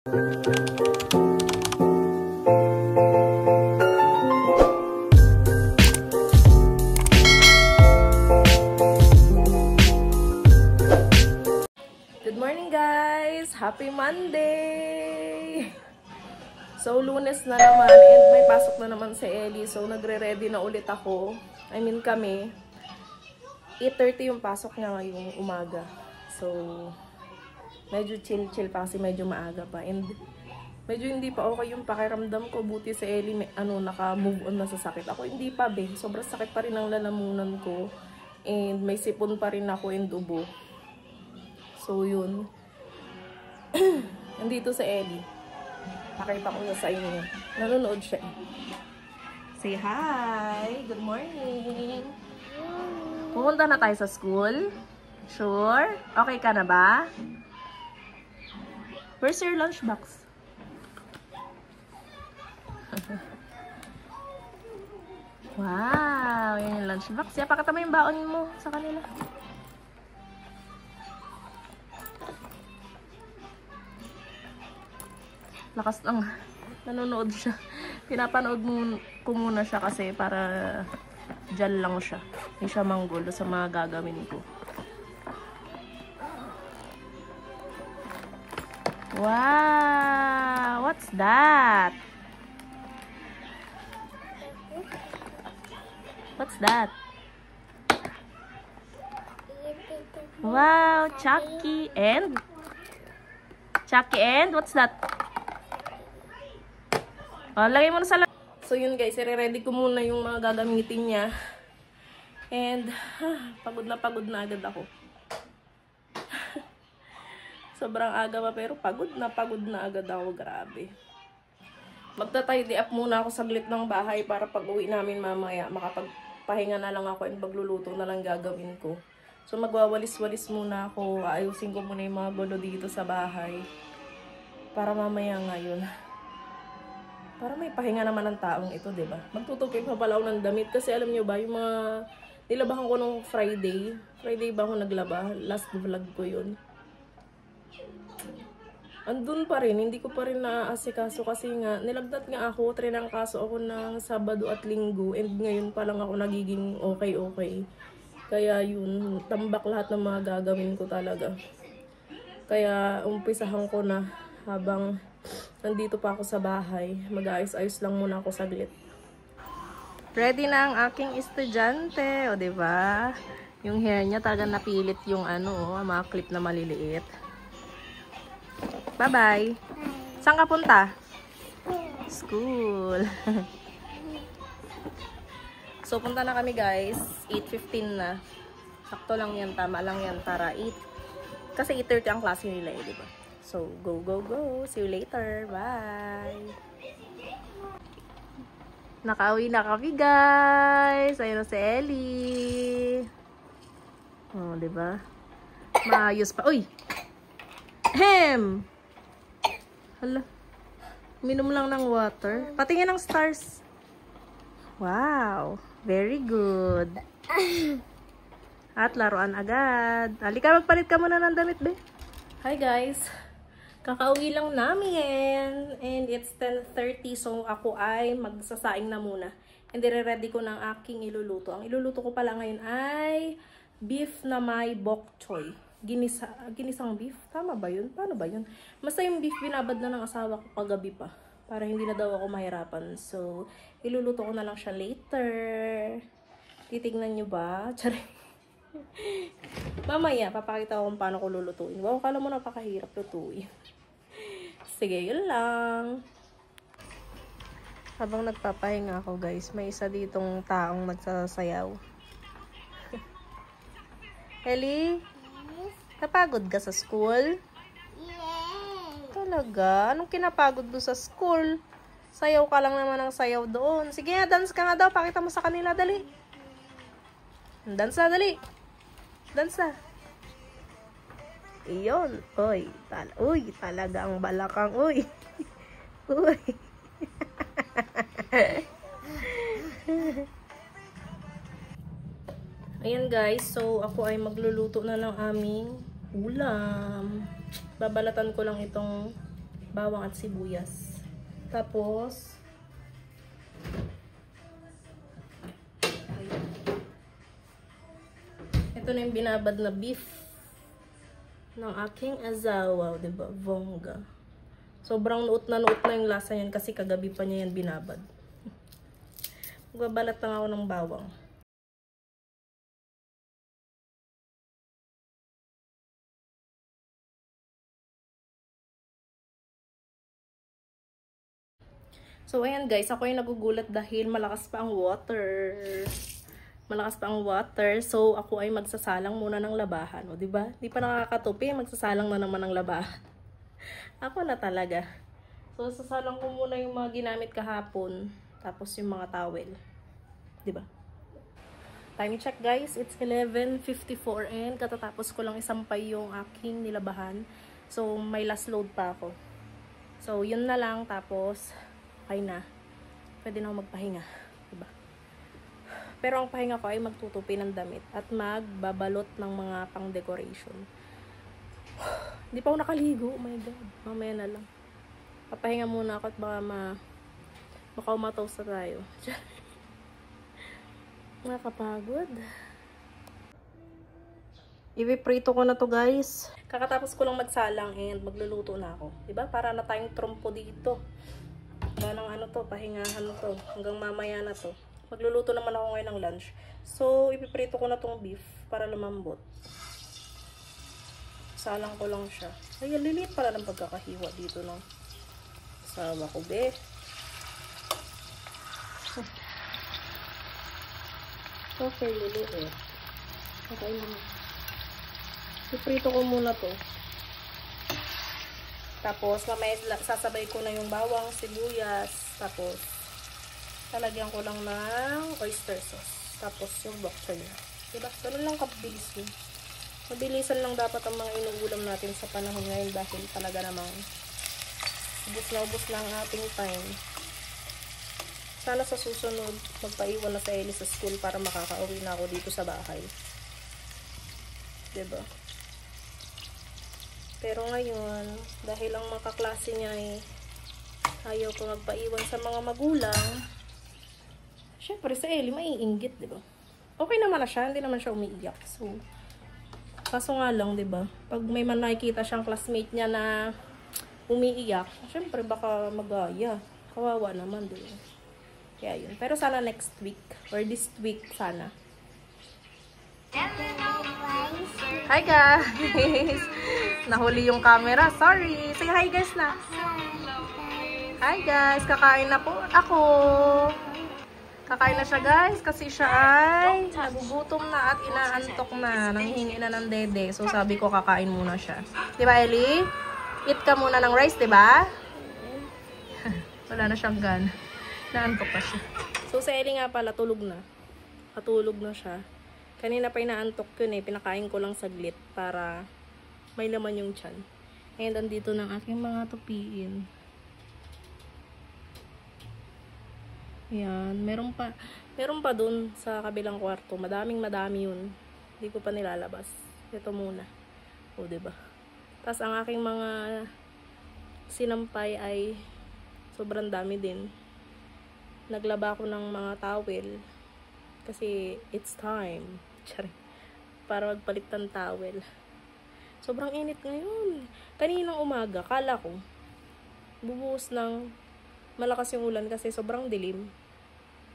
Good morning guys! Happy Monday! So, Lunes na naman and may pasok na naman si Ellie. So, nagre-ready na ulit ako. I mean kami. 8:30 yung pasok niya ngayong umaga. So, medyo chill-chill pa kasi medyo maaga pa. And medyo hindi pa okay yung pakiramdam ko. Buti si Ellie naka-move on na sa sakit. Ako hindi pa be. Sobrang sakit pa rin ang lalamunan ko. And may sipon pa rin ako and ubo. So, yun. Nandito si Ellie. Pakita ko na sa inyo. Nanonood siya. Say hi! Good morning! Pupunta na tayo sa school? Sure? Okay ka na ba? Where's your lunchbox? Wow! Yan yung lunchbox. Pakita mo yung baon mo sa kanila. Lakas lang. Nanonood siya. Pinapanood ko muna siya kasi para dyan lang siya. Hindi siya manggulo sa mga gagawin ko. Wow! What's that? What's that? Wow! Chucky and what's that? Oh, lagay mo na sa So yun guys, i-ready ko muna yung mga gagamitin niya. And pagod na agad ako. Sobrang aga pa pero pagod na agad ako, grabe. Magta-tidy up muna ako saglit ng bahay para pag uwi namin mamaya, makapagpahinga na lang ako and magluluto na lang gagawin ko. So magwawalis-walis muna ako, aayusin ko muna yung mga gulo dito sa bahay. Para mamaya ngayon. Para may pahinga naman ng taong ito, diba? Magtutupin pa pala ako ng damit. Kasi alam nyo ba, yung mga nilabahan ko nung Friday. Friday ba ako naglaba? Last vlog ko yun. Andun pa rin. Hindi ko pa rin naaasikaso kasi nga, nilagdat nga ako. Trinangkaso ako ng Sabado at Linggo. And ngayon pa lang ako nagiging okay. Kaya yun, tambak lahat ng mga gagawin ko talaga. Kaya umpisahan ko na habang nandito pa ako sa bahay. Mag-ayos-ayos lang muna ako saglit. Ready na ang aking estudyante. O, diba? Yung hair niya talaga napilit yung mga clip na maliliit. Bye-bye! Saan ka punta? School. So, punta na kami guys. 8:15 na. Sakto lang yan. Tama lang yan para 8. Kasi 8:30 ang klase nila eh, diba? So, go. See you later. Bye! Nakauwi na kami, guys. Ayun na si Ellie. Oh, diba? Maayos pa. Uy! Ahem! Hala. Minom lang ng water. Patingin ng stars. Wow! Very good. At laruan agad. Halika, magpalit ka muna ng damit, be. Hi, guys. Kakauwi lang namin and it's 10:30 so ako ay magsasaing na muna and dire-ready ko ng aking iluluto. Ang iluluto ko pala ngayon ay beef na may bok choy. Ginisang beef? Tama ba yun? Paano ba yun? Basta yung beef binabad na ng asawa ko kagabi pa para hindi na daw ako mahirapan. So, iluluto ko na lang siya later. Titignan nyo ba? Charing. Mamaya, papakita ko kung paano ko lulutuin. Wow, kala mo napakahirap lutuin. Sige, yun lang. Habang nagpapahinga ako guys, may isa ditong taong nagsasayaw. Ellie? Napagod ka sa school? Yeah. Talaga? Anong kinapagod doon sa school? Sayaw ka lang naman ng sayaw doon. Sige nga, dance ka nga daw. Pakita mo sa kanila, dali. Dance na, dali. Dance na. Iyon. Uy, talaga ang balakang. Uy. Uy. Ayan guys, so ako ay magluluto na ng aming ulam. Babalatan ko lang itong bawang at sibuyas. Tapos, ito na yung binabad na beef ng aking asawa, diba? Bongga. Sobrang nuot na yung lasa niyan kasi kagabi pa niya yan binabad. Magbabalat lang ako ng bawang. So, ayan guys, ako yung nagugulat dahil malakas pa ang water. Malakas pa ang water. So, ako ay magsasalang muna ng labahan. O, diba? Di pa nakakatupi, magsasalang na naman ng labahan. Ako na talaga. So, sasalang ko muna yung mga ginamit kahapon. Tapos yung mga towel. Diba? Time check guys, it's 11:54 and katatapos ko lang isampay yung aking nilabahan. So, may last load pa ako. So, yun na lang. Tapos, okay na. Pwede na ako magpahinga. Diba? Pero ang pahinga ko ay magtutupi ng damit at magbabalot ng mga pang-decoration. Hindi pa ako nakaligo. Oh my God. Mamaya na lang. Papahinga muna ako at baka umatoast na tayo. Nakakapagod. Ipiprito ko na to guys. Kakatapos ko lang magsalang and magluluto na ako. Diba? Para na tayong trompo dito. Ganang ano to, pahingahan to. Hanggang mamaya na to. Magluluto naman ako ngayon ng lunch. So, ipiprito ko na tong beef para lumambot. Salang ko lang siya. Ay, lilit pala ng pagkakahiwa dito ng asawa ko, be. Okay, lilit. Okay lang. Ipiprito ko muna to. Tapos, mamaya sasabay ko na yung bawang, sibuyas. Tapos, talagyan ko lang ng oyster sauce. Tapos, yung bok choy na. Diba? Ganun lang kabilis yun. Mabilisan lang dapat ang mga inuulam natin sa panahon ngayon dahil talaga namang ubos na ang ating time. Sana sa susunod, magpaiwan na sa Ellie sa school para makakauwi na ako dito sa bahay. Diba? Pero ngayon, dahil ang mga kaklase niya ay ayaw ko magpaiwan sa mga magulang, syempre sa Ellie maiinggit, diba? Okay naman na siya, hindi naman siya umiiyak. So, kaso nga lang, diba? Pag may man nakikita siyang classmate niya na umiiyak, syempre baka magaya. Kawawa naman, diba? Kaya yun. Pero sana next week, or this week sana. Hi guys! Nahuli yung camera. Sorry! Say hi guys na! Hi guys! Kakain na po ako! Kakain na siya guys kasi siya ay nagugutom na at inaantok na. Nanghihingi na ng dede. So sabi ko kakain muna siya. Diba Ellie? Eat ka muna ng rice, diba? Wala na siyang gan. Naantok pa siya. So sa Ellie nga pala tulog na. Katulog na siya. Kanina pa inaantok yun eh. Pinakain ko lang saglit para may laman yung tiyan. And andito ng aking mga tupiin. Ayan. Meron pa dun sa kabilang kwarto. Madami yun. Hindi ko pa nilalabas. Ito muna. O, diba? Tapos ang aking mga sinampay ay sobrang dami din. Naglaba ko ng mga towel. Kasi it's time. Para magpalit ng towel. Sobrang init ngayon. Kaninang umaga, kala ko bubuhos ng malakas yung ulan kasi sobrang dilim.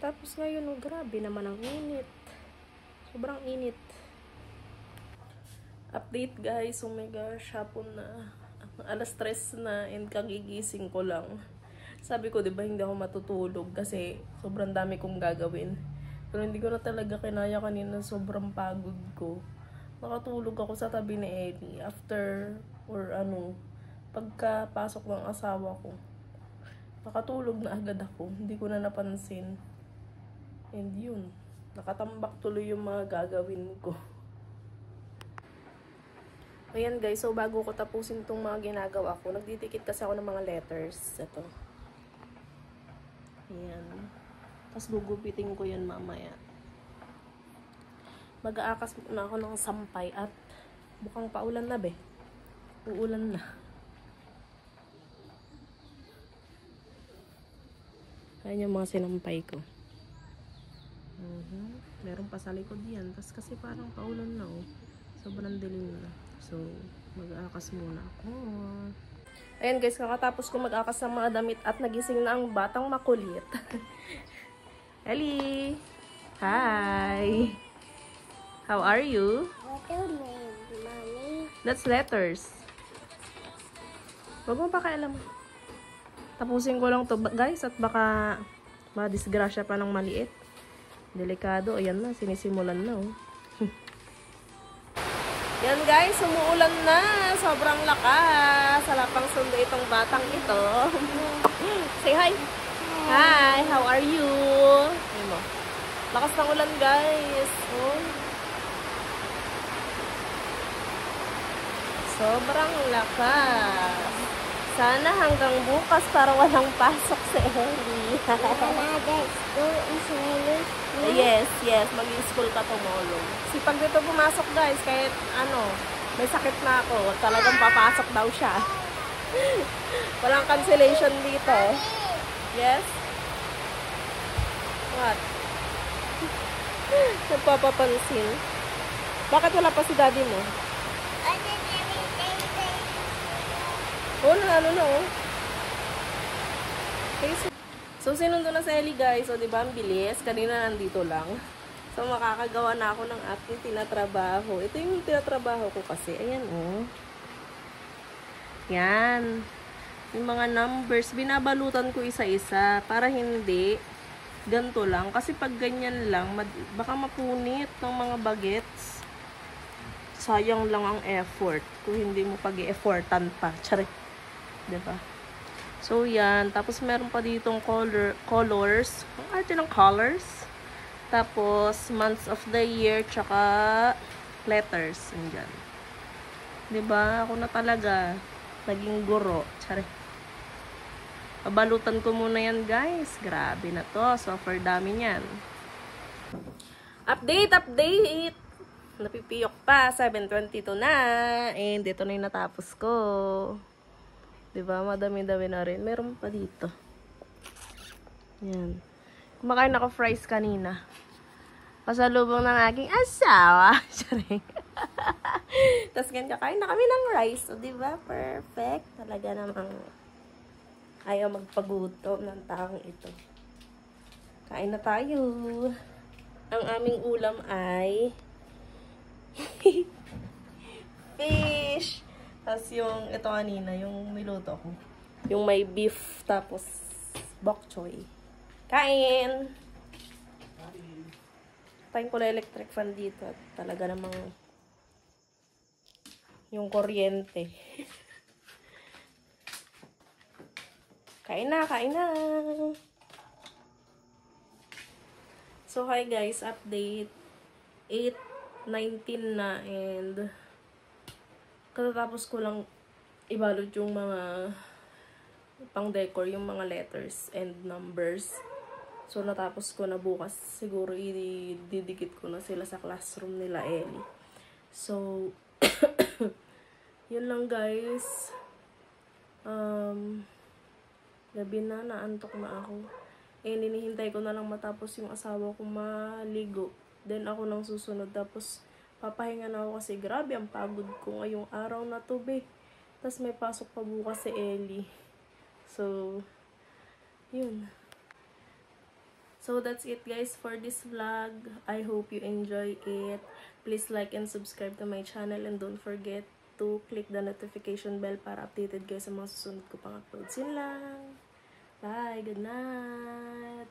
Tapos ngayon, oh, grabe naman ang init. Sobrang init. Update guys, oh my gosh, hapon na. Alas 3 na and kagigising ko lang. Sabi ko, diba, hindi ako matutulog kasi sobrang dami kong gagawin. Pero hindi ko na talaga kinaya kanina, sobrang pagod ko. Nakatulog ako sa tabi ni Ellie after, pagkapasok ng asawa ko. Nakatulog na agad ako, hindi ko na napansin. And yun, nakatambak tuloy yung mga gagawin ko. Ayan guys, so bago ko tapusin itong mga ginagawa ko, nagdidikit kasi ako ng mga letters. Ito. Ayan. Tapos gugupitin ko yun mamaya. Mag-aakas na ako ng sampay at bukang paulan na be. Uulan na. Ayan yung mga sinampay ko. Meron pa sa likod yan. Tapos kasi parang paulan na oh. Sobrang dilim na. So, mag-aakas muna ako. Ayan guys, kakatapos ko mag-akas ng mga damit at nagising na ang batang makulit. Ellie! Hi! How are you? What do you mean, Mommy? That's letters. Huwag mo pakialam. Tapusin ko lang to guys at baka madisgrasya pa ng maliit. Delikado. Ayan na, sinisimulan na oh. Yan guys, umuulan na. Sobrang lakas. Wala pang sundo itong batang ito. Say hi. Hi, how are you? Ayan mo. Lakas ng ulan guys. Oh. Sobrang lakas. Sana hanggang bukas para walang pasok si Ellie. School is raining. Yes, yes. Mag-i-school ka tomorrow. Si pag dito pumasok guys, kahit ano, may sakit na ako, talagang papasok daw siya. Walang cancellation dito. Yes? What? Nagpapapansin. Bakit wala pa si daddy mo? Oh, ano na oh. Okay, so sinundo na sa Ellie guys. So, diba, ang bilis. Kanina nandito lang. So, makakagawa na ako ng aking tinatrabaho. Ito yung tinatrabaho ko kasi. Ayan oh. Yan. Yung mga numbers, binabalutan ko isa-isa. Para hindi ganito lang. Kasi pag ganyan lang, baka mapunit ng mga bagets. Sayang lang ang effort. Kung hindi mo pag-i-effortan pa. Charik. Diba? So, yan. Tapos, meron pa ditong colors. Ang arte ng colors. Tapos, months of the year, tsaka letters. Yan. Diba? Ako na talaga. Naging guro. Tsari. Pabalutan ko muna yan, guys. Grabe na to. Software dami niyan. Update! Update! Napipiyok pa. 7:22 na. And ito na yung natapos ko. Diba? Madami-dami na rin. Meron pa dito. Yan. Kumakain ako fries kanina. Pasalubong ng aking asawa. Sorry. Tapos ganyan, kakain na kami ng rice. So, diba? Perfect. Talaga namang ayaw magpagutom ng taong ito. Kain na tayo. Ang aming ulam ay fish. Tapos yung, ito kanina, yung niluto ko. Yung may beef, tapos bok choy. Kain! Tayo ko na electric fan dito. At talaga namang yung kuryente. Kain na, kain na! So, hi guys, update. 8:19 na and katatapos ko lang ibalot yung mga pang-decor, yung mga letters and numbers. So, natapos ko na bukas. Siguro, ididikit ko na sila sa classroom nila, Ellie. So, yun lang, guys. Gabi na, naantok na ako. And, hinihintay ko na lang matapos yung asawa ko maligo. Then, ako nang susunod. Tapos, papahinga na ako kasi grabe ang pagod ko ngayong araw na to, be. Tapos may pasok pa bukas si Ellie. So, yun. So, that's it guys for this vlog. I hope you enjoy it. Please like and subscribe to my channel and don't forget to click the notification bell para updated kayo sa mga susunod ko pang uploads. Yun lang. Bye. Good night.